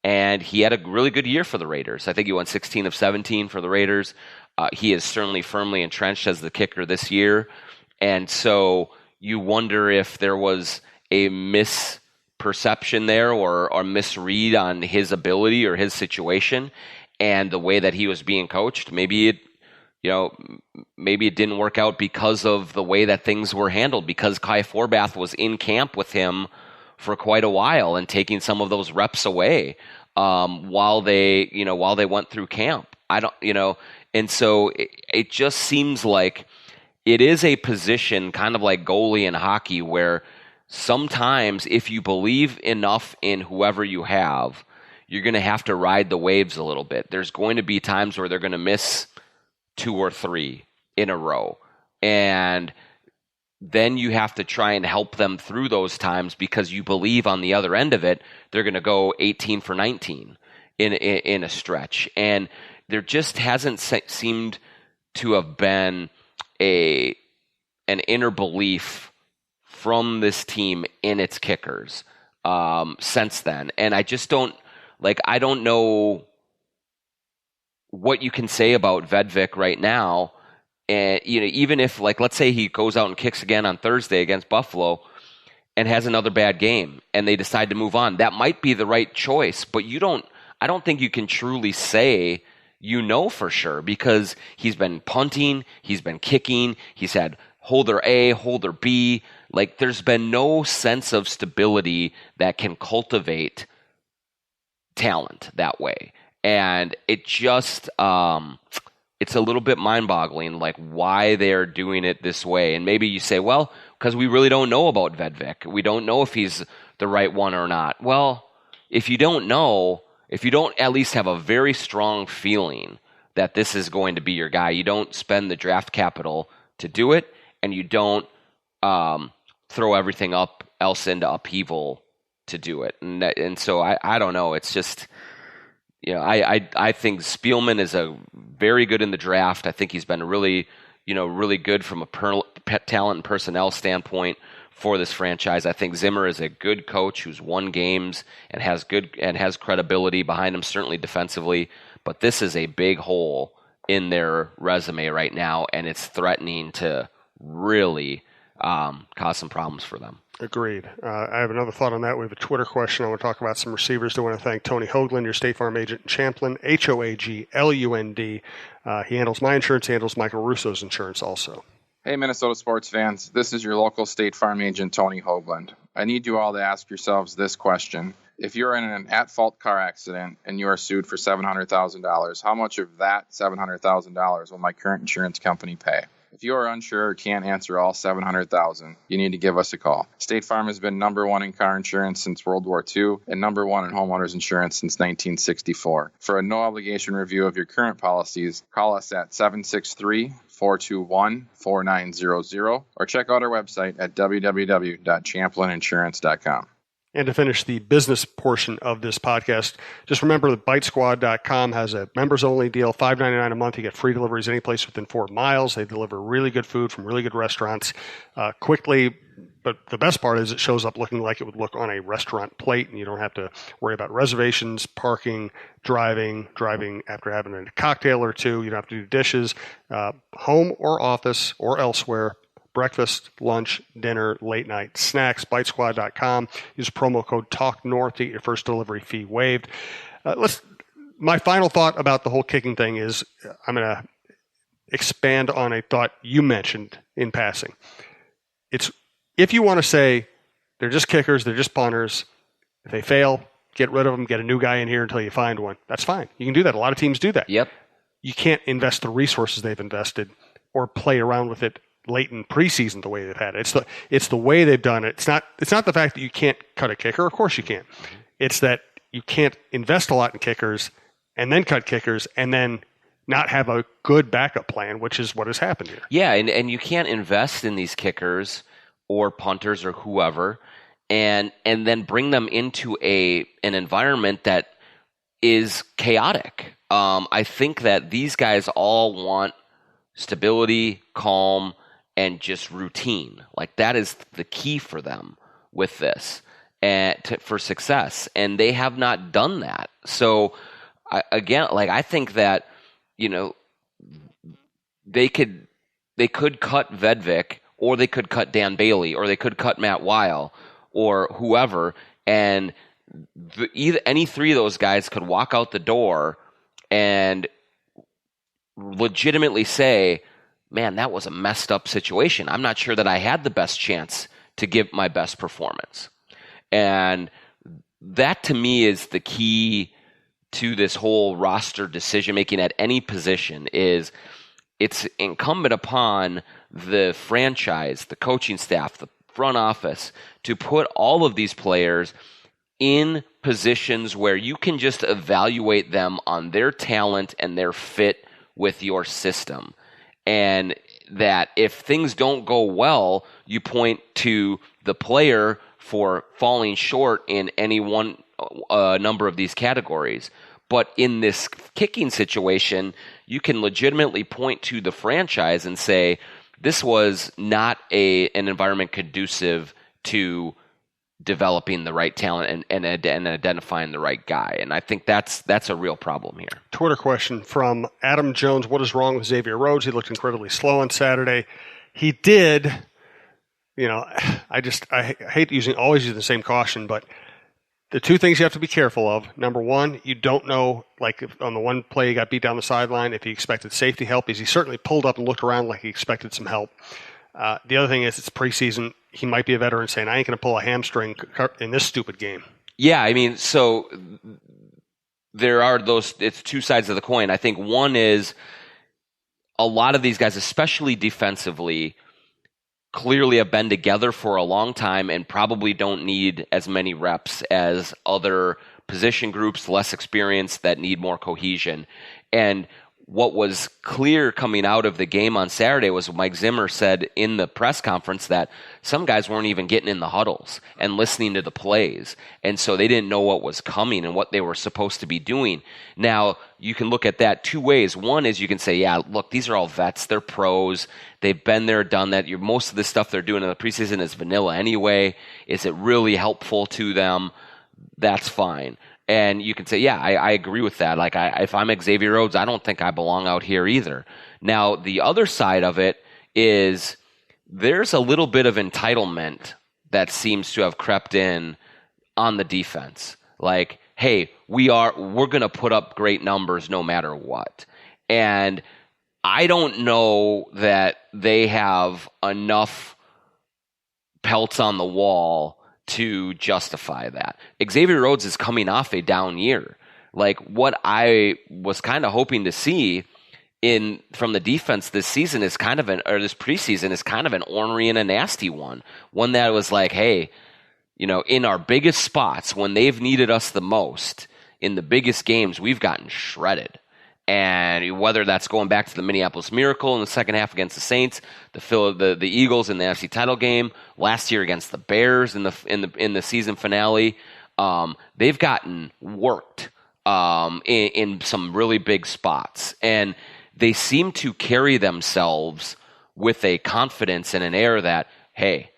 and he had a really good year for the Raiders. I think he won 16 of 17 for the Raiders. He is certainly firmly entrenched as the kicker this year. And so you wonder if there was a misperception there or misread on his ability or his situation and the way that he was being coached. Maybe it didn't work out because of the way that things were handled, because Kai Forbath was in camp with him for quite a while and taking some of those reps away while they went through camp. And so it just seems like it is a position kind of like goalie in hockey where sometimes if you believe enough in whoever you have, you're going to have to ride the waves a little bit. There's going to be times where they're going to miss 2 or 3 in a row. And then you have to try and help them through those times because you believe on the other end of it, they're going to go 18 for 19 in a stretch. And there just hasn't seemed to have been an inner belief from this team in its kickers since then. And I just don't know what you can say about Vedvik right now. And even if, let's say he goes out and kicks again on Thursday against Buffalo and has another bad game and they decide to move on, that might be the right choice, but I don't think you can truly say for sure, because he's been punting, he's been kicking, he's had holder A, holder B. There's been no sense of stability that can cultivate talent that way. And it just, it's a little bit mind-boggling, why they're doing it this way. And maybe you say, well, because we really don't know about Vedvik. We don't know if he's the right one or not. Well, if you don't know, if you don't at least have a very strong feeling that this is going to be your guy, you don't spend the draft capital to do it, and you don't throw everything else into upheaval to do it. And so I don't know. It's just, I think Spielman is very good in the draft. I think he's been really good from a talent and personnel standpoint for this franchise. I think Zimmer is a good coach who's won games and has credibility behind him, certainly defensively. But this is a big hole in their resume right now, and it's threatening to really cause some problems for them. Agreed. I have another thought on that. We have a Twitter question. I want to talk about some receivers. I want to thank Tony Hoagland, your State Farm agent in Champlin, Hoaglund. He handles my insurance, he handles Michael Russo's insurance also. Hey, Minnesota sports fans. This is your local State Farm agent, Tony Hoagland. I need you all to ask yourselves this question. If you're in an at-fault car accident and you are sued for $700,000, how much of that $700,000 will my current insurance company pay? If you are unsure or can't answer all $700,000, you need to give us a call. State Farm has been number one in car insurance since World War II and number one in homeowners insurance since 1964. For a no-obligation review of your current policies, call us at 763-421-4900 or check out our website at www.champlininsurance.com. And to finish the business portion of this podcast, just remember that BiteSquad.com has a members-only deal, $5.99 a month. You get free deliveries any place within 4 miles. They deliver really good food from really good restaurants quickly. But the best part is it shows up looking like it would look on a restaurant plate, and you don't have to worry about reservations, parking, driving after having a cocktail or two. You don't have to do dishes, home or office or elsewhere. Breakfast, lunch, dinner, late night snacks, BiteSquad.com. Use promo code TALKNORTH to get your first delivery fee waived. My final thought about the whole kicking thing is I'm going to expand on a thought you mentioned in passing. It's if you want to say they're just kickers, they're just punters, if they fail, get rid of them, get a new guy in here until you find one. That's fine. You can do that. A lot of teams do that. Yep. You can't invest the resources they've invested or play around with it late in preseason the way they've had it. It's the way they've done it. It's not the fact that you can't cut a kicker. Of course you can. It's that you can't invest a lot in kickers and then cut kickers and then not have a good backup plan, which is what has happened here. Yeah, and you can't invest in these kickers or punters or whoever and then bring them into an environment that is chaotic. I think that these guys all want stability, calm, and just routine. Like that is the key for them with this. for success, and they have not done that. So I think that they could cut Vedvik, or they could cut Dan Bailey, or they could cut Matt Weil, or whoever, and any three of those guys could walk out the door and legitimately say, man, that was a messed up situation. I'm not sure that I had the best chance to give my best performance. And that, to me, is the key to this whole roster decision-making at any position. Is it's incumbent upon the franchise, the coaching staff, the front office, to put all of these players in positions where you can just evaluate them on their talent and their fit with your system. And that if things don't go well, you point to the player for falling short in any one number of these categories. But in this kicking situation, you can legitimately point to the franchise and say, this was not an environment conducive to developing the right talent and identifying the right guy. And I think that's a real problem here. Twitter question from Adam Jones. What is wrong with Xavier Rhodes? He looked incredibly slow on Saturday. He did, I hate always using the same caution, but the two things you have to be careful of. Number one, you don't know, like if on the one play he got beat down the sideline, if he expected safety help. He certainly pulled up and looked around like he expected some help. The other thing is it's preseason. He might be a veteran saying, I ain't going to pull a hamstring in this stupid game. Yeah, I mean, so there are it's two sides of the coin. I think one is a lot of these guys, especially defensively, clearly have been together for a long time and probably don't need as many reps as other position groups, less experienced, that need more cohesion. And what was clear coming out of the game on Saturday was Mike Zimmer said in the press conference that some guys weren't even getting in the huddles and listening to the plays. And so they didn't know what was coming and what they were supposed to be doing. Now, you can look at that two ways. One is you can say, yeah, look, these are all vets. They're pros. They've been there, done that. Most of the stuff they're doing in the preseason is vanilla anyway. Is it really helpful to them? That's fine. And you can say, yeah, I agree with that. Like, if I'm Xavier Rhodes, I don't think I belong out here either. Now, the other side of it is there's a little bit of entitlement that seems to have crept in on the defense. Like, hey, we're going to put up great numbers no matter what. And I don't know that they have enough pelts on the wall to justify that. Xavier Rhodes is coming off a down year. Like, what I was kind of hoping to see from the defense this season is this preseason is kind of an ornery and a nasty one. One that was like, hey, in our biggest spots, when they've needed us the most, in the biggest games, we've gotten shredded. And whether that's going back to the Minneapolis Miracle in the second half against the Saints, the Eagles in the NFC title game, last year against the Bears in the season finale, they've gotten worked in some really big spots, and they seem to carry themselves with a confidence and an air that, hey,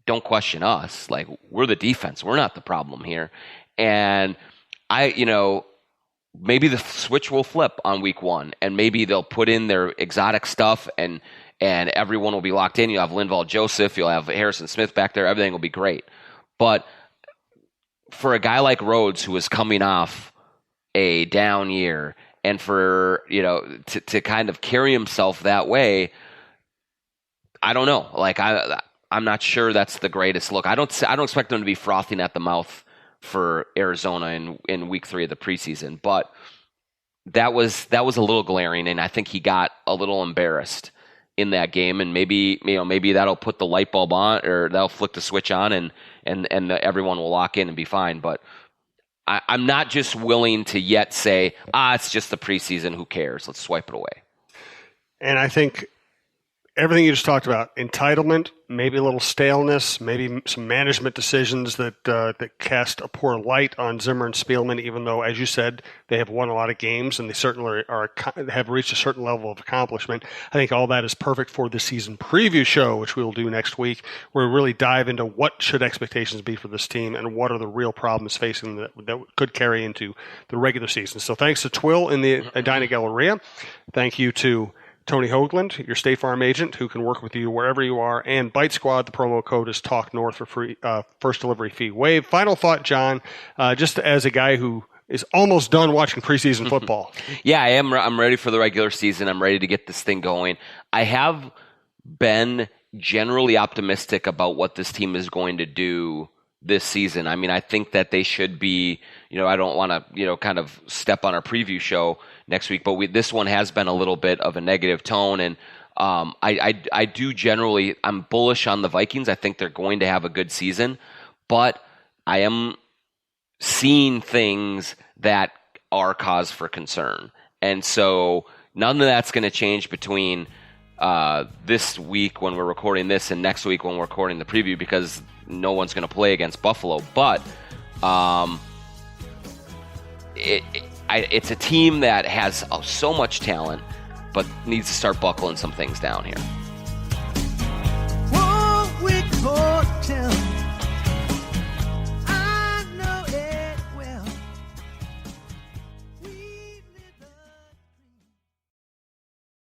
don't question us. Like, we're the defense, we're not the problem here. And maybe the switch will flip on week one, and maybe they'll put in their exotic stuff, and everyone will be locked in. You'll have Linval Joseph, you'll have Harrison Smith back there. Everything will be great. But for a guy like Rhodes, who is coming off a down year, and for to kind of carry himself that way, I don't know. Like, I'm not sure that's the greatest look. I don't expect them to be frothing at the mouth for Arizona in week 3 of the preseason, but that was a little glaring, and I think he got a little embarrassed in that game, and maybe that'll put the light bulb on, or that'll flick the switch on, and everyone will lock in and be fine. But I'm not just willing to yet say, it's just the preseason, who cares? Let's swipe it away. And I think everything you just talked about, entitlement, maybe a little staleness, maybe some management decisions that cast a poor light on Zimmer and Spielman, even though, as you said, they have won a lot of games and they certainly have reached a certain level of accomplishment. I think all that is perfect for the season preview show, which we will do next week, where we really dive into what should expectations be for this team and what are the real problems facing that could carry into the regular season. So thanks to Twill in the Edina Galleria. Thank you to Tony Hoagland, your State Farm agent, who can work with you wherever you are, and Bite Squad. The promo code is Talk North for free, first delivery fee waived. Final thought, John, just as a guy who is almost done watching preseason football. Yeah, I am. I'm ready for the regular season. I'm ready to get this thing going. I have been generally optimistic about what this team is going to do this season. I mean, I think that they should be, I don't want to, kind of step on our preview show next week, but this one has been a little bit of a negative tone. And I do generally, I'm bullish on the Vikings. I think they're going to have a good season, but I am seeing things that are cause for concern. And so none of that's going to change between this week when we're recording this and next week when we're recording the preview, because no one's going to play against Buffalo. But it's a team that has so much talent, but needs to start buckling some things down here.